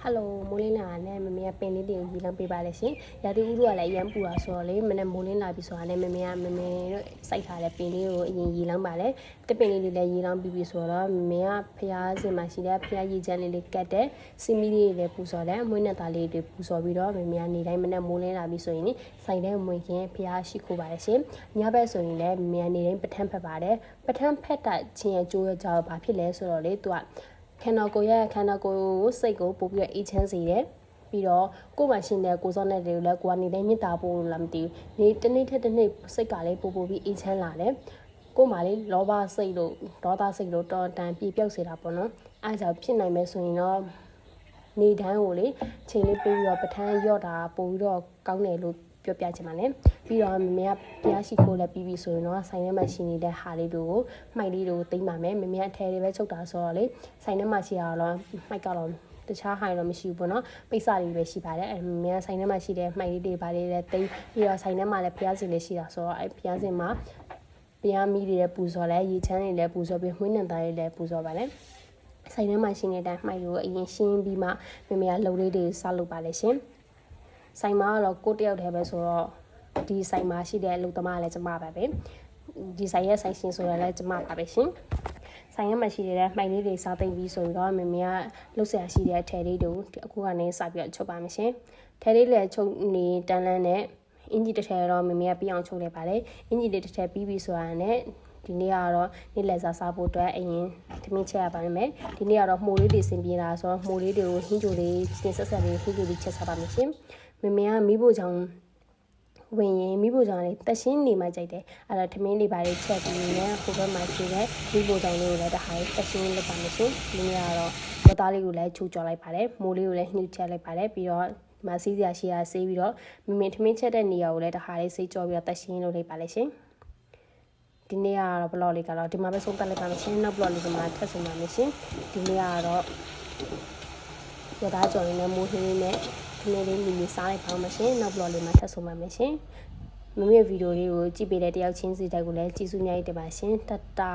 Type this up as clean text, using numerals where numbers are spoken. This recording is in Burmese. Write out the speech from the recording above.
Hello မိုးလင်းလာနဲ့မမေကပင်လေးတွေကိုရေလောင်းပေးပါလေရှင်။ရာသီဥတုကလည်းအရန်ပူတာဆိုတော့လေမနေ့မိုးလင်းလာပြီဆိုတာနဲ့မမေတို့စိုက်ထားတဲ့ပင်လေးကိုအရင်ရေလောင်းပါလေ။တစ်ပင်လေးတွေလည်းရေလောင်းပြီးပြီဆိုတော့မမေကဖျားစင်မှာရှိတဲ့ဖျားရည်ချမ်းလေးကတ်တဲ့စီမီလေးတွေလည်းပူစော်တယ်။မွေးနဲ့သားလေးတွေပူစော်ပြီးတော့မမေကနေတိုင်းမနေ့မိုးလင်းလာပြီဆိုရင်စိုက်တဲ့မွေခင်ဖျားရှိခိုးပါလေရှင်။ညဘက်ဆိုရင်လည်းမမေကနေတိုင်းပထန်းဖက်ပါတယ်။ပထန်းဖက်တာချင်းရဲ့ကျိုးရကြတော့ဘာဖြစ်လဲဆိုတော့လေသူကခန္ဓာကိုယ်စိတ်ကိုပို့ပြီးအေးချမ်းစေတယ်ပြီးတော့ကိုယ်မှရှင်တဲ့ကိုယ်စောနဲ့တွေကိုလည်းကိုယ်ကနေတိုင်းမြင့်တာပို့လို့လားမသိဘူးနေတနေ့ထက်တနေ့စိတ်ကလည်းပို့ပြီးအေးချမ်းလာတယ်ကိုယ်မှလေလောဘစိတ်လို့ဒေါသစိတ်လို့တော်တန်ပြေပြောက်စေတာပေါ့နော်အဲဒါကြောင့်ဖြစ်နိုင်မယ်ဆိုရင်တော့နေတိုင်းကိုလေချိန်လေးပေးပြီးတော့ပထန်းရော့တာပို့ပြီးတော့ကောင်းတယ်လို့ပြောပြချင်ပါနဲ့ပြီးတော့မမေကပြားရှိခိုးလည်းပြီးပြီဆိုရင်တော့ဆိုင်ထဲမှာရှိနေတဲ့ဟာလေးတွေကိုမှိုက်လေးတွေကိုသိမ်းပါမယ်မမေအထဲတွေပဲချုပ်တာဆိုတော့လေဆိုင်ထဲမှာရှိရတော့မှိုက်ကတော့တခြားဟိုင်တော့မရှိဘူးပေါ့နော်ပိတ်စတွေပဲရှိပါတယ်မမေကဆိုင်ထဲမှာရှိတဲ့မှိုက်လေးတွေပါလေးလည်းသိမ်းပြီးတော့ဆိုင်ထဲမှာလည်းဖျားစင်လေးရှိတာဆိုတော့ဖျားစင်မှာဖျားမီးတွေလည်းပူစော်လဲရေချမ်းတွေလည်းပူစော်ပြီးမွှေးနံသားတွေလည်းပူစော်ပါလေဆိုင်ထဲမှာရှိနေတဲ့အမှိုက်ကိုအရင်ရှင်းပြီးမှမမေကလှုပ်လေးတွေစလုပ်ပါလေရှင်ဆိုင်မှာတော့ကိုတယောက်တည်းပဲဆိုတော့ဒီဆိုင်မှာရှိတဲ့အလုပ်သမားလည်းကျမပါပဲဒီဆိုင်ရဲ့ဆိုင်ရှင်ဆိုရလည်းကျမပါပဲရှင်ဆိုင်ရမှာရှိတဲ့မှိုင်လေးတွေစားသိမ့်ပြီးဆိုတော့မမေကလှုပ်ဆရာရှိတဲ့ထဲလေးတို့အခုကနေစပြီးတော့ချုပ်ပါမယ်ရှင်ထဲလေးလည်းချုပ်နေတန်းလန်းနဲ့အင်ဂျီတစ်ထည်တော့မမေကပြီးအောင်ချုပ်လိုက်ပါတယ်အင်ဂျီလေးတစ်ထည်ပြီးပြီဆိုတာနဲ့ဒီနေ့ကတော့နေ့လည်စာစားဖို့အတွက်အရင်သမင်းချက်ရပါမယ်ဒီနေ့ကတော့မှုလေးတွေစင်ပြေလာဆိုတော့မှုလေးတွေကိုဟင်းကြိုလေးချင်းဆက်ဆက်လေးဟင်းကြိုလေးချက်စားပါမယ်ရှင်မမေကမိဖို့ကြောင့်ဝင်ရင်မိဖို့ကြောင့်လေးတက်ရှင်းနေမှကြိုက်တယ်အဲ့တော့သမင်းလေးပါလေးချက်ပြီးရင်ဟိုဘက်မှာရှိတဲ့မိဖို့ကြောင့်လေးကိုလည်းတခါတက်ရှင်းလုပ်ပါမယ်ရှင်ဒီနေ့ကတော့ဝတ်သားလေးကိုလည်းချိုးကြော်လိုက်ပါတယ်မိုးလေးကိုလည်းနှှုတ်ချက်လိုက်ပါတယ်ပြီးတော့ဒီမှာစီးစရာရှိရာဆေးပြီးတော့မမေသမင်းချက်တဲ့နေရာကိုလည်းတခါလေးဆေးကြော်ပြီးတော့တက်ရှင်းလုပ်လိုက်ပါလေရှင်ဒီနေ့ကတော့ဘလော့လေးကတော့ဒီမှာပဲဆုံးသက်လိုက်ပါမယ်ရှင်နောက်ဘလော့လေးကမှထပ်ဆုံးပါမယ်ရှင်ဒီနေ့ကတော့ရသားကြော်ရင်းနဲ့မိုးဟင်းလေးနဲ့ဒီနေ့လေးမိမိစားလိုက်ပါမယ်ရှင်နောက်ဘလော့လေးမှာထပ်ဆုံးပါမယ်ရှင်မမေဗီဒီယိုလေးကိုကြည့်ပေးတဲ့တယောက်ချင်းစီတိုက်ကိုလည်းကျေးဇူးများတင်ပါရှင်တတာ